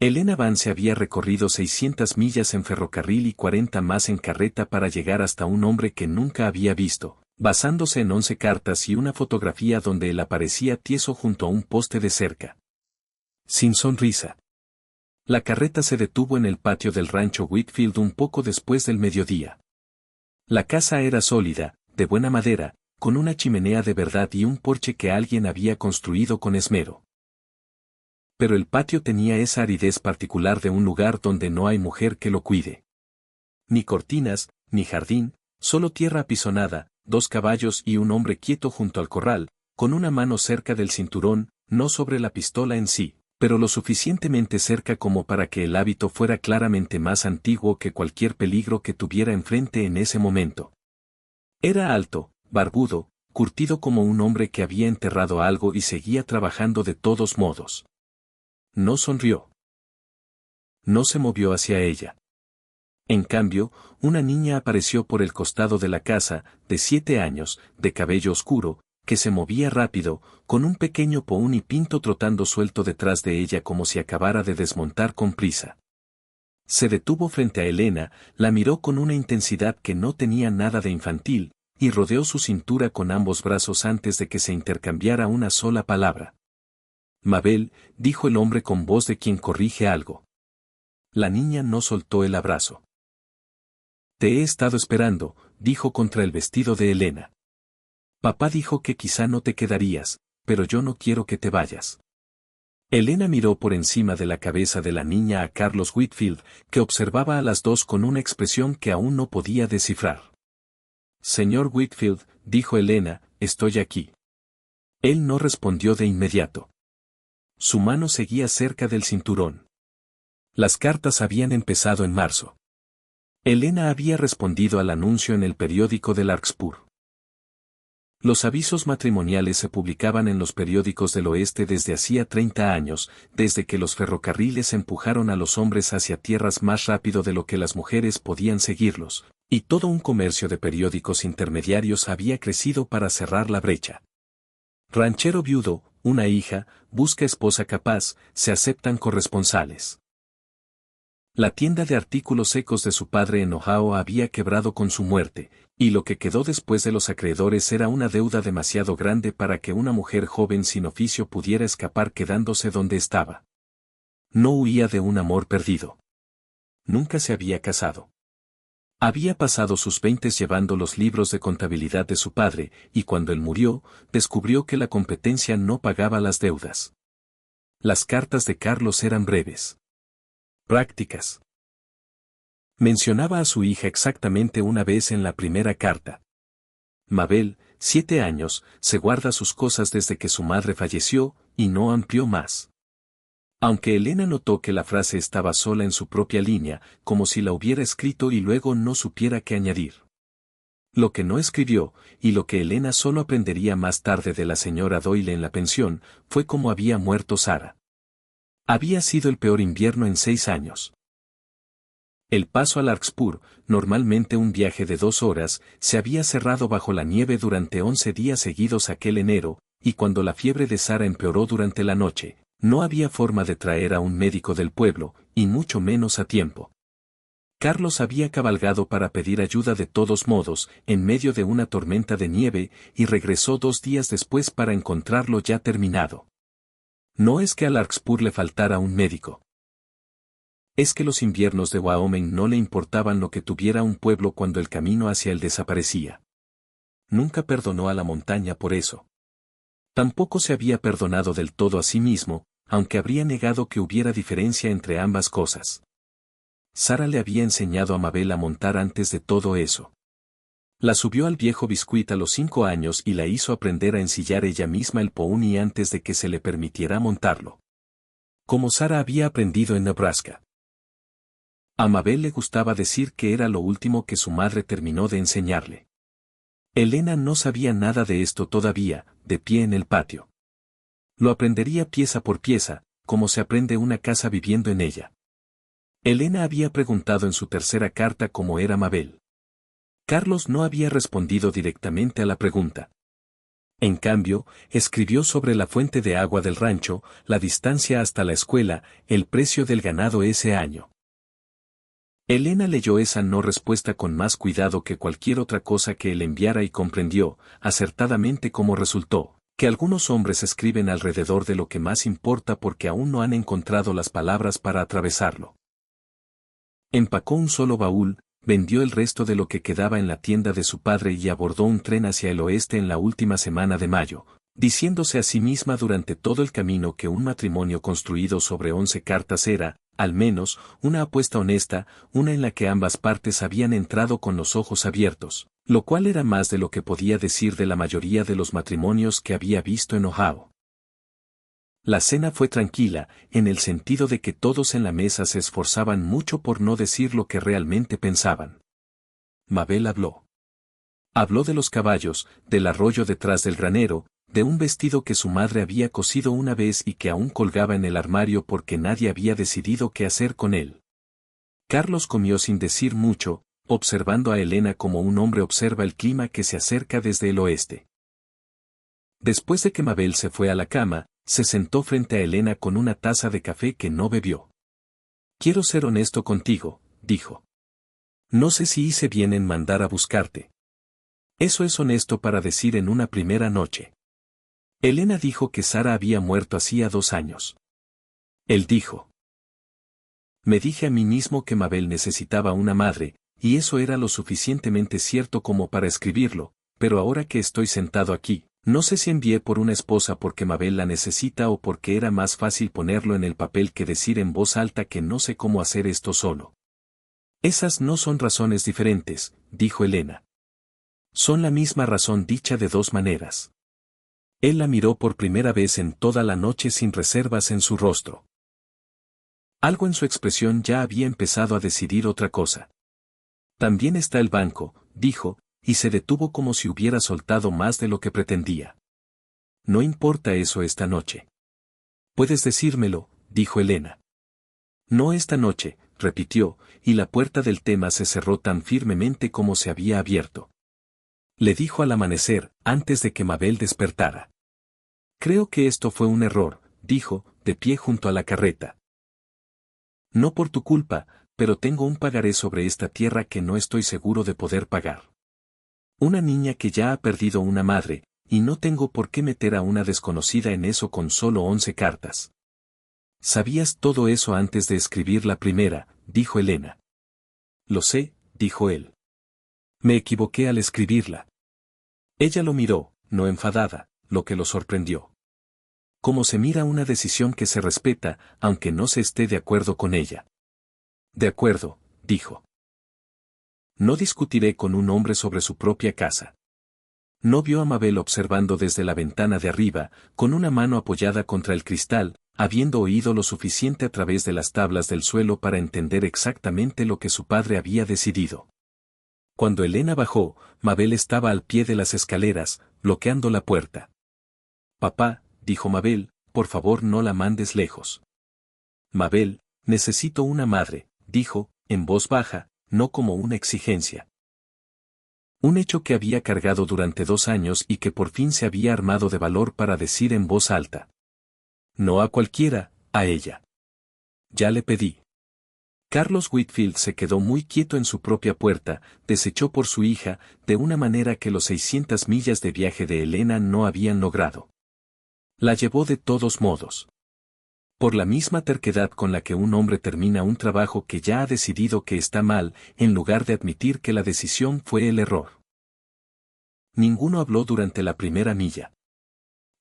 Elena Vance había recorrido 600 millas en ferrocarril y 40 más en carreta para llegar hasta un hombre que nunca había visto, basándose en 11 cartas y una fotografía donde él aparecía tieso junto a un poste de cerca. Sin sonrisa. La carreta se detuvo en el patio del rancho Whitfield un poco después del mediodía. La casa era sólida, de buena madera, con una chimenea de verdad y un porche que alguien había construido con esmero. Pero el patio tenía esa aridez particular de un lugar donde no hay mujer que lo cuide. Ni cortinas, ni jardín, solo tierra apisonada, 2 caballos y un hombre quieto junto al corral, con una mano cerca del cinturón, no sobre la pistola en sí, pero lo suficientemente cerca como para que el hábito fuera claramente más antiguo que cualquier peligro que tuviera enfrente en ese momento. Era alto, barbudo, curtido como un hombre que había enterrado algo y seguía trabajando de todos modos. No sonrió. No se movió hacia ella. En cambio, una niña apareció por el costado de la casa, de 7 años, de cabello oscuro, que se movía rápido, con un pequeño pony pinto trotando suelto detrás de ella como si acabara de desmontar con prisa. Se detuvo frente a Elena, la miró con una intensidad que no tenía nada de infantil, y rodeó su cintura con ambos brazos antes de que se intercambiara una sola palabra. Mabel, dijo el hombre con voz de quien corrige algo. La niña no soltó el abrazo. Te he estado esperando, dijo contra el vestido de Elena. Papá dijo que quizá no te quedarías, pero yo no quiero que te vayas. Elena miró por encima de la cabeza de la niña a Carlos Whitfield, que observaba a las dos con una expresión que aún no podía descifrar. Señor Whitfield, dijo Elena, estoy aquí. Él no respondió de inmediato. Su mano seguía cerca del cinturón. Las cartas habían empezado en marzo. Elena había respondido al anuncio en el periódico de Larkspur. Los avisos matrimoniales se publicaban en los periódicos del oeste desde hacía 30 años, desde que los ferrocarriles empujaron a los hombres hacia tierras más rápido de lo que las mujeres podían seguirlos, y todo un comercio de periódicos intermediarios había crecido para cerrar la brecha. Ranchero viudo, una hija, busca esposa capaz, se aceptan corresponsales. La tienda de artículos secos de su padre en Ohio había quebrado con su muerte, y lo que quedó después de los acreedores era una deuda demasiado grande para que una mujer joven sin oficio pudiera escapar quedándose donde estaba. No huía de un amor perdido. Nunca se había casado. Había pasado sus 20 llevando los libros de contabilidad de su padre, y cuando él murió, descubrió que la competencia no pagaba las deudas. Las cartas de Carlos eran breves. Prácticas. Mencionaba a su hija exactamente una vez en la primera carta. Mabel, 7 años, se guarda sus cosas desde que su madre falleció, y no amplió más. Aunque Elena notó que la frase estaba sola en su propia línea, como si la hubiera escrito y luego no supiera qué añadir. Lo que no escribió, y lo que Elena solo aprendería más tarde de la señora Doyle en la pensión, fue cómo había muerto Sara. Había sido el peor invierno en 6 años. El paso a Larkspur, normalmente un viaje de 2 horas, se había cerrado bajo la nieve durante 11 días seguidos aquel enero, y cuando la fiebre de Sara empeoró durante la noche, no había forma de traer a un médico del pueblo, y mucho menos a tiempo. Carlos había cabalgado para pedir ayuda de todos modos, en medio de una tormenta de nieve, y regresó 2 días después para encontrarlo ya terminado. No es que a Larkspur le faltara un médico. Es que los inviernos de Wyoming no le importaban lo que tuviera un pueblo cuando el camino hacia él desaparecía. Nunca perdonó a la montaña por eso. Tampoco se había perdonado del todo a sí mismo, aunque habría negado que hubiera diferencia entre ambas cosas. Sara le había enseñado a Mabel a montar antes de todo eso. La subió al viejo Biscuit a los 5 años y la hizo aprender a ensillar ella misma el pony antes de que se le permitiera montarlo. Como Sara había aprendido en Nebraska. A Mabel le gustaba decir que era lo último que su madre terminó de enseñarle. Elena no sabía nada de esto todavía, de pie en el patio. Lo aprendería pieza por pieza, como se aprende una casa viviendo en ella. Elena había preguntado en su tercera carta cómo era Mabel. Carlos no había respondido directamente a la pregunta. En cambio, escribió sobre la fuente de agua del rancho, la distancia hasta la escuela, el precio del ganado ese año. Elena leyó esa no respuesta con más cuidado que cualquier otra cosa que él enviara y comprendió, acertadamente como resultó, que algunos hombres escriben alrededor de lo que más importa porque aún no han encontrado las palabras para atravesarlo. Empacó un solo baúl, vendió el resto de lo que quedaba en la tienda de su padre y abordó un tren hacia el oeste en la última semana de mayo, diciéndose a sí misma durante todo el camino que un matrimonio construido sobre 11 cartas era, al menos, una apuesta honesta, una en la que ambas partes habían entrado con los ojos abiertos, lo cual era más de lo que podía decir de la mayoría de los matrimonios que había visto en Ohio. La cena fue tranquila, en el sentido de que todos en la mesa se esforzaban mucho por no decir lo que realmente pensaban. Mabel habló. Habló de los caballos, del arroyo detrás del granero, de un vestido que su madre había cosido una vez y que aún colgaba en el armario porque nadie había decidido qué hacer con él. Carlos comió sin decir mucho, observando a Elena como un hombre observa el clima que se acerca desde el oeste. Después de que Mabel se fue a la cama, se sentó frente a Elena con una taza de café que no bebió. «Quiero ser honesto contigo», dijo. «No sé si hice bien en mandar a buscarte. Eso es honesto para decir en una primera noche». Elena dijo que Sara había muerto hacía 2 años. Él dijo. Me dije a mí mismo que Mabel necesitaba una madre, y eso era lo suficientemente cierto como para escribirlo, pero ahora que estoy sentado aquí, no sé si envié por una esposa porque Mabel la necesita o porque era más fácil ponerlo en el papel que decir en voz alta que no sé cómo hacer esto solo. Esas no son razones diferentes, dijo Elena. Son la misma razón dicha de 2 maneras. Él la miró por primera vez en toda la noche sin reservas en su rostro. Algo en su expresión ya había empezado a decidir otra cosa. También está el banco, dijo, y se detuvo como si hubiera soltado más de lo que pretendía. No importa eso esta noche. Puedes decírmelo, dijo Elena. No esta noche, repitió, y la puerta del tema se cerró tan firmemente como se había abierto. Le dijo al amanecer, antes de que Mabel despertara. Creo que esto fue un error, dijo, de pie junto a la carreta. No por tu culpa, pero tengo un pagaré sobre esta tierra que no estoy seguro de poder pagar. Una niña que ya ha perdido una madre, y no tengo por qué meter a una desconocida en eso con solo 11 cartas. Sabías todo eso antes de escribir la primera, dijo Elena. Lo sé, dijo él. Me equivoqué al escribirla. Ella lo miró, no enfadada, lo que lo sorprendió. Como se mira una decisión que se respeta, aunque no se esté de acuerdo con ella. De acuerdo, dijo. No discutiré con un hombre sobre su propia casa. No vio a Mabel observando desde la ventana de arriba, con una mano apoyada contra el cristal, habiendo oído lo suficiente a través de las tablas del suelo para entender exactamente lo que su padre había decidido. Cuando Elena bajó, Mabel estaba al pie de las escaleras, bloqueando la puerta. Papá, dijo Mabel, por favor no la mandes lejos. Mabel, necesito una madre, dijo, en voz baja, no como una exigencia. Un hecho que había cargado durante 2 años y que por fin se había armado de valor para decir en voz alta. No a cualquiera, a ella. Ya le pedí. Carlos Whitfield se quedó muy quieto en su propia puerta, desechó por su hija, de una manera que los 600 millas de viaje de Elena no habían logrado. La llevó de todos modos. Por la misma terquedad con la que un hombre termina un trabajo que ya ha decidido que está mal, en lugar de admitir que la decisión fue el error. Ninguno habló durante la primera milla.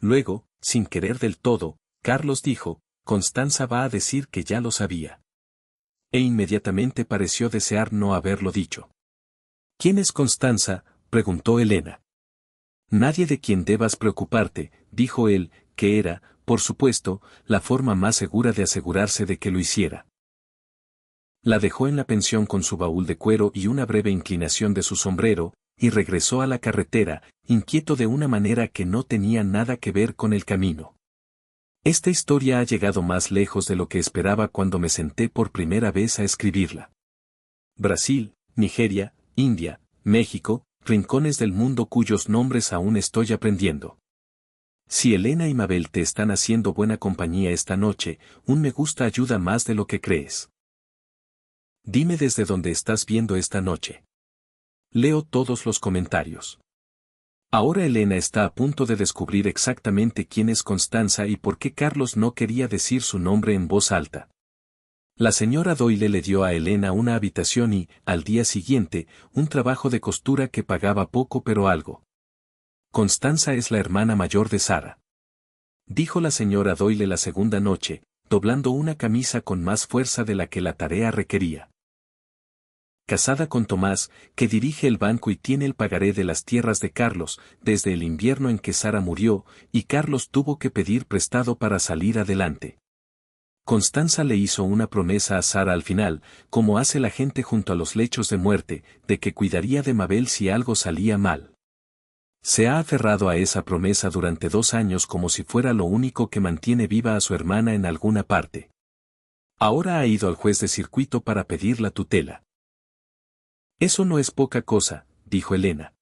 Luego, sin querer del todo, Carlos dijo, Constanza va a decir que ya lo sabía. E inmediatamente pareció desear no haberlo dicho. ¿Quién es Constanza?, preguntó Elena. Nadie de quien debas preocuparte, dijo él, que era, por supuesto, la forma más segura de asegurarse de que lo hiciera. La dejó en la pensión con su baúl de cuero y una breve inclinación de su sombrero, y regresó a la carretera, inquieto de una manera que no tenía nada que ver con el camino. Esta historia ha llegado más lejos de lo que esperaba cuando me senté por primera vez a escribirla. Brasil, Nigeria, India, México, rincones del mundo cuyos nombres aún estoy aprendiendo. Si Elena y Mabel te están haciendo buena compañía esta noche, un me gusta ayuda más de lo que crees. Dime desde dónde estás viendo esta noche. Leo todos los comentarios. Ahora Elena está a punto de descubrir exactamente quién es Constanza y por qué Carlos no quería decir su nombre en voz alta. La señora Doyle le dio a Elena una habitación y, al día siguiente, un trabajo de costura que pagaba poco pero algo. Constanza es la hermana mayor de Sara. Dijo la señora Doyle la segunda noche, doblando una camisa con más fuerza de la que la tarea requería. Casada con Tomás, que dirige el banco y tiene el pagaré de las tierras de Carlos, desde el invierno en que Sara murió, y Carlos tuvo que pedir prestado para salir adelante. Constanza le hizo una promesa a Sara al final, como hace la gente junto a los lechos de muerte, de que cuidaría de Mabel si algo salía mal. Se ha aferrado a esa promesa durante 2 años como si fuera lo único que mantiene viva a su hermana en alguna parte. Ahora ha ido al juez de circuito para pedir la tutela. Eso no es poca cosa, dijo Elena.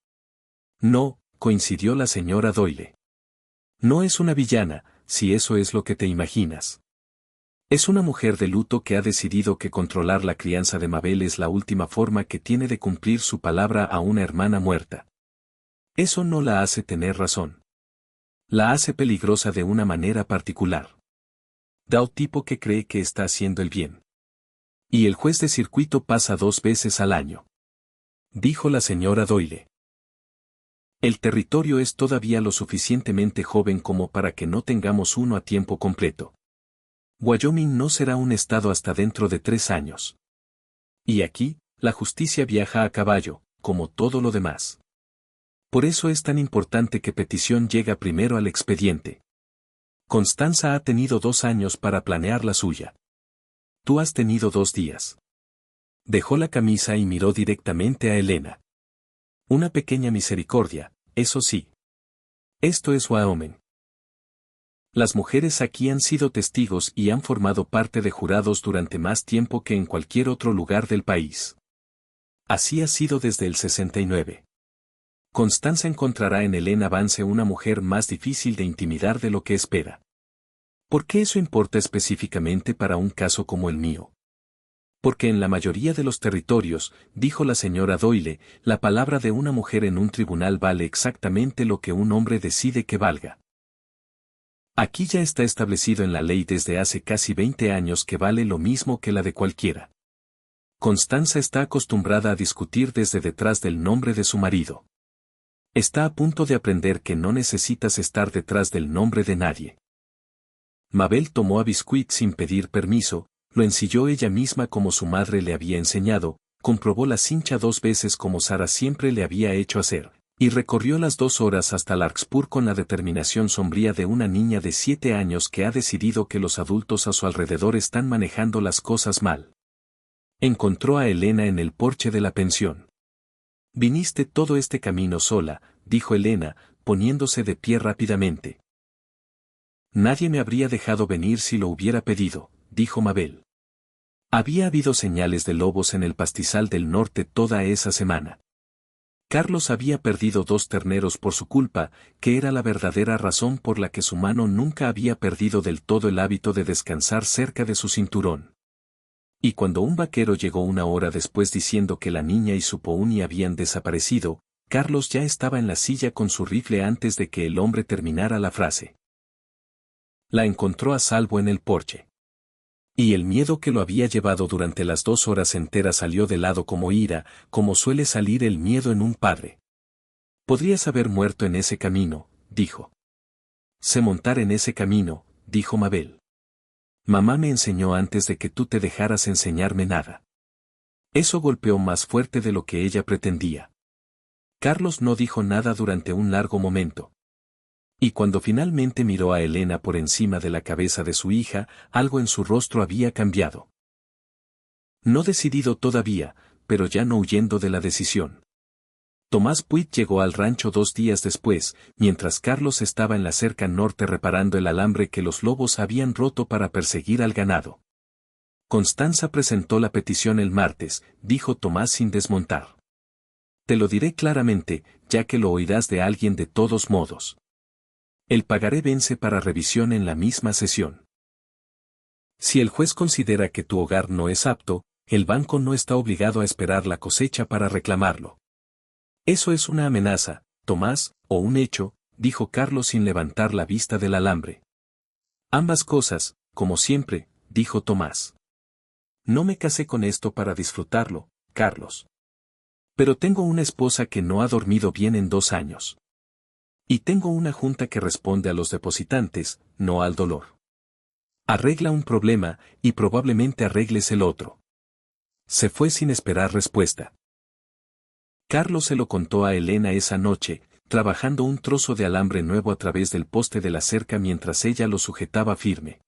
No, coincidió la señora Doyle. No es una villana, si eso es lo que te imaginas. Es una mujer de luto que ha decidido que controlar la crianza de Mabel es la última forma que tiene de cumplir su palabra a una hermana muerta. Eso no la hace tener razón. La hace peligrosa de una manera particular. Da un tipo que cree que está haciendo el bien. Y el juez de circuito pasa 2 veces al año. Dijo la señora Doyle. El territorio es todavía lo suficientemente joven como para que no tengamos uno a tiempo completo. Wyoming no será un estado hasta dentro de 3 años. Y aquí, la justicia viaja a caballo, como todo lo demás. Por eso es tan importante que petición llega primero al expediente. Constanza ha tenido 2 años para planear la suya. Tú has tenido 2 días. Dejó la camisa y miró directamente a Elena. Una pequeña misericordia, eso sí. Esto es Wyoming. Las mujeres aquí han sido testigos y han formado parte de jurados durante más tiempo que en cualquier otro lugar del país. Así ha sido desde el 69. Constanza encontrará en Elena Vance una mujer más difícil de intimidar de lo que espera. ¿Por qué eso importa específicamente para un caso como el mío? Porque en la mayoría de los territorios, dijo la señora Doyle, la palabra de una mujer en un tribunal vale exactamente lo que un hombre decide que valga. Aquí ya está establecido en la ley desde hace casi 20 años que vale lo mismo que la de cualquiera. Constanza está acostumbrada a discutir desde detrás del nombre de su marido. Está a punto de aprender que no necesitas estar detrás del nombre de nadie. Mabel tomó a Biscuit sin pedir permiso, lo ensilló ella misma como su madre le había enseñado, comprobó la cincha 2 veces como Sara siempre le había hecho hacer, y recorrió las 2 horas hasta Larkspur con la determinación sombría de una niña de 7 años que ha decidido que los adultos a su alrededor están manejando las cosas mal. Encontró a Elena en el porche de la pensión. Viniste todo este camino sola, dijo Elena, poniéndose de pie rápidamente. Nadie me habría dejado venir si lo hubiera pedido, dijo Mabel. Había habido señales de lobos en el pastizal del norte toda esa semana. Carlos había perdido 2 terneros por su culpa, que era la verdadera razón por la que su mano nunca había perdido del todo el hábito de descansar cerca de su cinturón. Y cuando un vaquero llegó 1 hora después diciendo que la niña y su pony habían desaparecido, Carlos ya estaba en la silla con su rifle antes de que el hombre terminara la frase. La encontró a salvo en el porche. Y el miedo que lo había llevado durante las 2 horas enteras salió de lado como ira, como suele salir el miedo en un padre. Podrías haber muerto en ese camino, dijo. Sé montar en ese camino, dijo Mabel. Mamá me enseñó antes de que tú te dejaras enseñarme nada. Eso golpeó más fuerte de lo que ella pretendía. Carlos no dijo nada durante un largo momento. Y cuando finalmente miró a Elena por encima de la cabeza de su hija, algo en su rostro había cambiado. No decidido todavía, pero ya no huyendo de la decisión. Tomás Puig llegó al rancho 2 días después, mientras Carlos estaba en la cerca norte reparando el alambre que los lobos habían roto para perseguir al ganado. Constanza presentó la petición el martes, dijo Tomás sin desmontar. Te lo diré claramente, ya que lo oirás de alguien de todos modos. El pagaré vence para revisión en la misma sesión. Si el juez considera que tu hogar no es apto, el banco no está obligado a esperar la cosecha para reclamarlo. Eso es una amenaza, Tomás, o un hecho, dijo Carlos sin levantar la vista del alambre. Ambas cosas, como siempre, dijo Tomás. No me casé con esto para disfrutarlo, Carlos. Pero tengo una esposa que no ha dormido bien en 2 años. Y tengo una junta que responde a los depositantes, no al dolor. Arregla un problema, y probablemente arregles el otro. Se fue sin esperar respuesta. Carlos se lo contó a Elena esa noche, trabajando un trozo de alambre nuevo a través del poste de la cerca mientras ella lo sujetaba firme.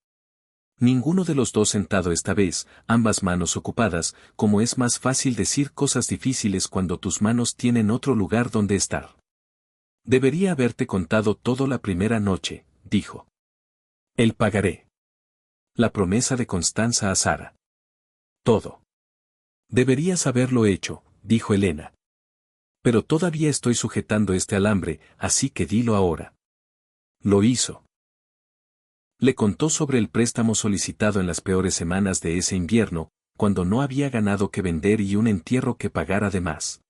Ninguno de los dos sentado esta vez, ambas manos ocupadas, como es más fácil decir cosas difíciles cuando tus manos tienen otro lugar donde estar. Debería haberte contado todo la primera noche, dijo. El pagaré. La promesa de Constanza a Sara. Todo. Deberías haberlo hecho, dijo Elena. Pero todavía estoy sujetando este alambre, así que dilo ahora. Lo hizo. Le contó sobre el préstamo solicitado en las peores semanas de ese invierno, cuando no había ganado que vender y un entierro que pagar además.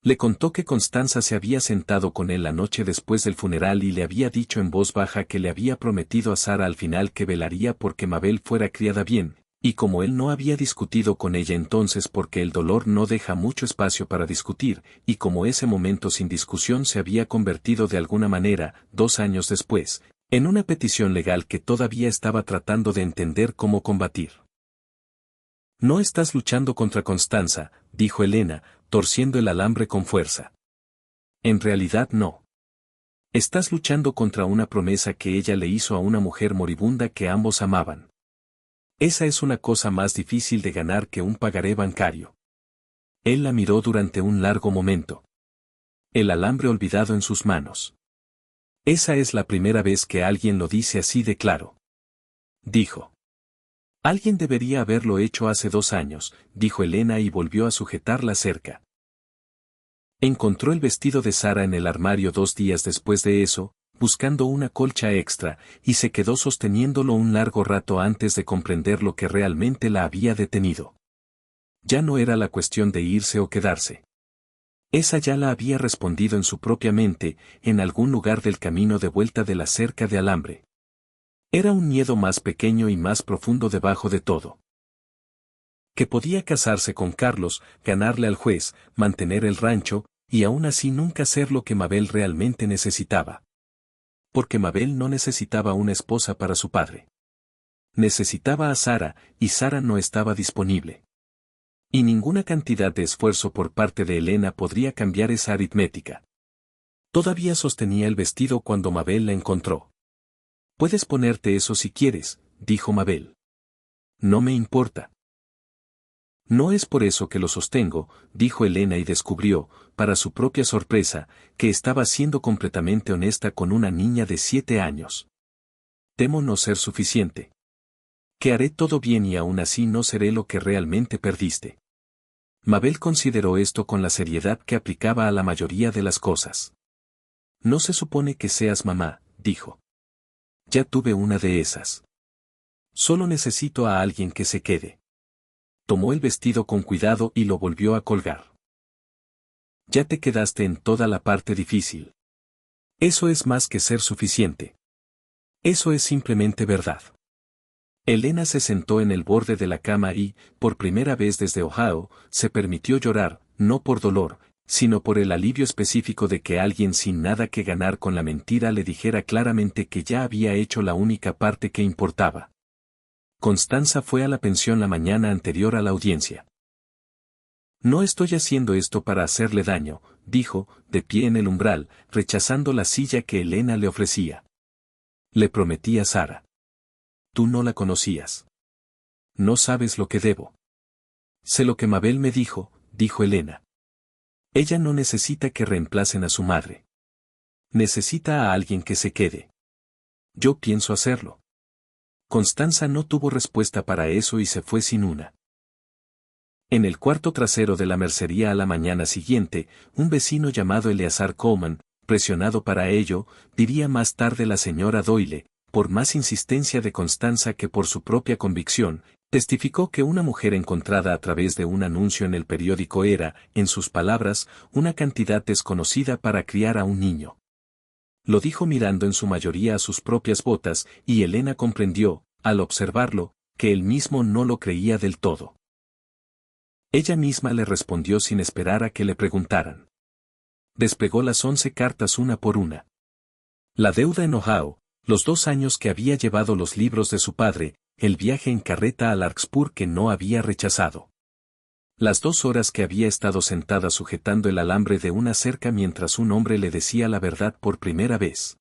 Le contó que Constanza se había sentado con él la noche después del funeral y le había dicho en voz baja que le había prometido a Sara al final que velaría porque Mabel fuera criada bien, y como él no había discutido con ella entonces porque el dolor no deja mucho espacio para discutir, y como ese momento sin discusión se había convertido de alguna manera, 2 años después, en una petición legal que todavía estaba tratando de entender cómo combatir. No estás luchando contra Constanza, dijo Elena, torciendo el alambre con fuerza. En realidad no. Estás luchando contra una promesa que ella le hizo a una mujer moribunda que ambos amaban. Esa es una cosa más difícil de ganar que un pagaré bancario. Él la miró durante un largo momento. El alambre olvidado en sus manos. Esa es la primera vez que alguien lo dice así de claro. Dijo. Alguien debería haberlo hecho hace 2 años, dijo Elena y volvió a sujetar la cerca. Encontró el vestido de Sara en el armario 2 días después de eso, buscando una colcha extra, y se quedó sosteniéndolo un largo rato antes de comprender lo que realmente la había detenido. Ya no era la cuestión de irse o quedarse. Esa ya la había respondido en su propia mente, en algún lugar del camino de vuelta de la cerca de alambre. Era un miedo más pequeño y más profundo debajo de todo. Que podía casarse con Carlos, ganarle al juez, mantener el rancho, y aún así nunca ser lo que Mabel realmente necesitaba. Porque Mabel no necesitaba una esposa para su padre. Necesitaba a Sara, y Sara no estaba disponible. Y ninguna cantidad de esfuerzo por parte de Elena podría cambiar esa aritmética. Todavía sostenía el vestido cuando Mabel la encontró. Puedes ponerte eso si quieres, dijo Mabel. No me importa. No es por eso que lo sostengo, dijo Elena y descubrió, para su propia sorpresa, que estaba siendo completamente honesta con una niña de 7 años. Temo no ser suficiente. Que haré todo bien y aún así no seré lo que realmente perdiste. Mabel consideró esto con la seriedad que aplicaba a la mayoría de las cosas. No se supone que seas mamá, dijo. Ya tuve una de esas. Solo necesito a alguien que se quede. Tomó el vestido con cuidado y lo volvió a colgar. Ya te quedaste en toda la parte difícil. Eso es más que ser suficiente. Eso es simplemente verdad. Elena se sentó en el borde de la cama y, por primera vez desde Ohio, se permitió llorar, no por dolor, sino por el alivio específico de que alguien sin nada que ganar con la mentira le dijera claramente que ya había hecho la única parte que importaba. Constanza fue a la pensión la mañana anterior a la audiencia. No estoy haciendo esto para hacerle daño, dijo, de pie en el umbral, rechazando la silla que Elena le ofrecía. Le prometí a Sara. Tú no la conocías. No sabes lo que debo. Sé lo que Mabel me dijo, dijo Elena. Ella no necesita que reemplacen a su madre. Necesita a alguien que se quede. Yo pienso hacerlo. Constanza no tuvo respuesta para eso y se fue sin una. En el cuarto trasero de la mercería a la mañana siguiente, un vecino llamado Eleazar Coleman, presionado para ello, diría más tarde la señora Doyle, por más insistencia de Constanza que por su propia convicción, testificó que una mujer encontrada a través de un anuncio en el periódico era, en sus palabras, una cantidad desconocida para criar a un niño. Lo dijo mirando en su mayoría a sus propias botas, y Elena comprendió, al observarlo, que él mismo no lo creía del todo. Ella misma le respondió sin esperar a que le preguntaran. Despegó las 11 cartas una por una. La deuda en Ohio, los 2 años que había llevado los libros de su padre, el viaje en carreta a Larkspur que no había rechazado. Las 2 horas que había estado sentada sujetando el alambre de una cerca mientras un hombre le decía la verdad por primera vez.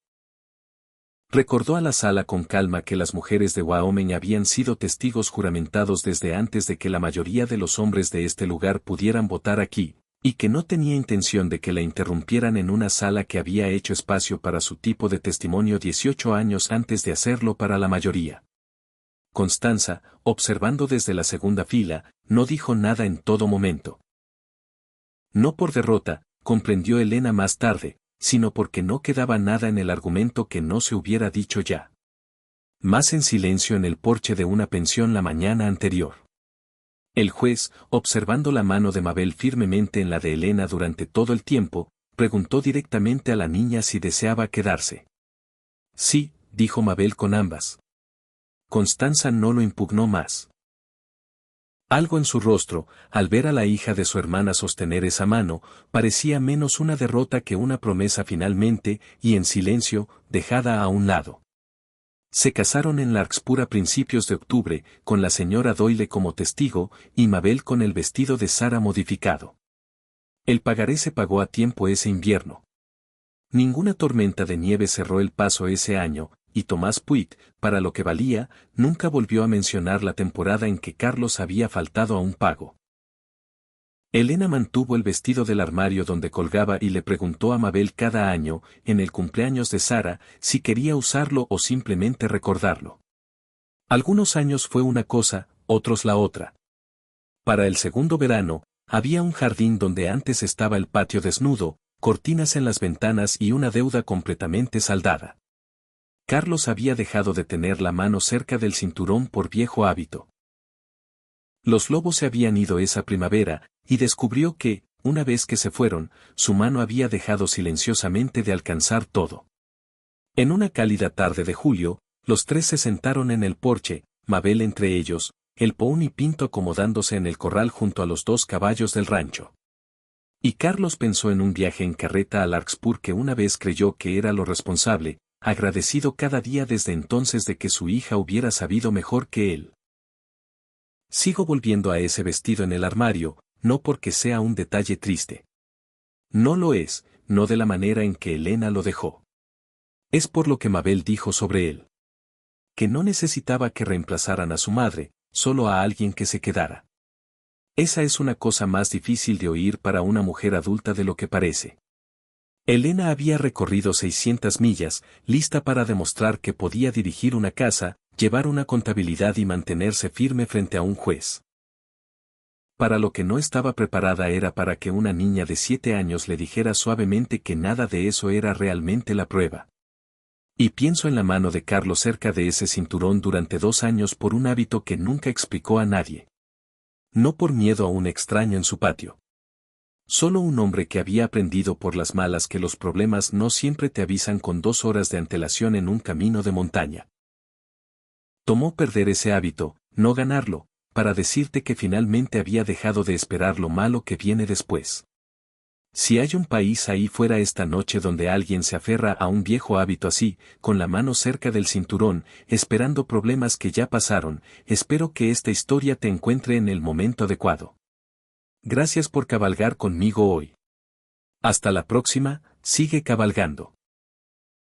Recordó a la sala con calma que las mujeres de Wyoming habían sido testigos juramentados desde antes de que la mayoría de los hombres de este lugar pudieran votar aquí, y que no tenía intención de que la interrumpieran en una sala que había hecho espacio para su tipo de testimonio 18 años antes de hacerlo para la mayoría. Constanza, observando desde la segunda fila, no dijo nada en todo momento. No por derrota, comprendió Elena más tarde, sino porque no quedaba nada en el argumento que no se hubiera dicho ya. Más en silencio en el porche de una pensión la mañana anterior. El juez, observando la mano de Mabel firmemente en la de Elena durante todo el tiempo, preguntó directamente a la niña si deseaba quedarse. Sí, dijo Mabel con ambas. Constanza no lo impugnó más. Algo en su rostro, al ver a la hija de su hermana sostener esa mano, parecía menos una derrota que una promesa finalmente, y en silencio, dejada a un lado. Se casaron en Larkspur a principios de octubre, con la señora Doyle como testigo, y Mabel con el vestido de Sara modificado. El pagaré se pagó a tiempo ese invierno. Ninguna tormenta de nieve cerró el paso ese año, y Tomás Puig, para lo que valía, nunca volvió a mencionar la temporada en que Carlos había faltado a un pago. Elena mantuvo el vestido del armario donde colgaba y le preguntó a Mabel cada año, en el cumpleaños de Sara, si quería usarlo o simplemente recordarlo. Algunos años fue una cosa, otros la otra. Para el segundo verano, había un jardín donde antes estaba el patio desnudo, cortinas en las ventanas y una deuda completamente saldada. Carlos había dejado de tener la mano cerca del cinturón por viejo hábito. Los lobos se habían ido esa primavera, y descubrió que, una vez que se fueron, su mano había dejado silenciosamente de alcanzar todo. En una cálida tarde de julio, los 3 se sentaron en el porche, Mabel entre ellos, el pony Pinto acomodándose en el corral junto a los 2 caballos del rancho. Y Carlos pensó en un viaje en carreta a Larkspur que una vez creyó que era lo responsable, agradecido cada día desde entonces de que su hija hubiera sabido mejor que él. Sigo volviendo a ese vestido en el armario, no porque sea un detalle triste. No lo es, no de la manera en que Elena lo dejó. Es por lo que Mabel dijo sobre él. Que no necesitaba que reemplazaran a su madre, solo a alguien que se quedara. Esa es una cosa más difícil de oír para una mujer adulta de lo que parece. Elena había recorrido 600 millas, lista para demostrar que podía dirigir una casa, llevar una contabilidad y mantenerse firme frente a un juez. Para lo que no estaba preparada era para que una niña de 7 años le dijera suavemente que nada de eso era realmente la prueba. Y pienso en la mano de Carlos cerca de ese cinturón durante 2 años por un hábito que nunca explicó a nadie. No por miedo a un extraño en su patio. Solo un hombre que había aprendido por las malas que los problemas no siempre te avisan con 2 horas de antelación en un camino de montaña. Tomó perder ese hábito, no ganarlo, para decirte que finalmente había dejado de esperar lo malo que viene después. Si hay un país ahí fuera esta noche donde alguien se aferra a un viejo hábito así, con la mano cerca del cinturón, esperando problemas que ya pasaron, espero que esta historia te encuentre en el momento adecuado. Gracias por cabalgar conmigo hoy. Hasta la próxima, sigue cabalgando.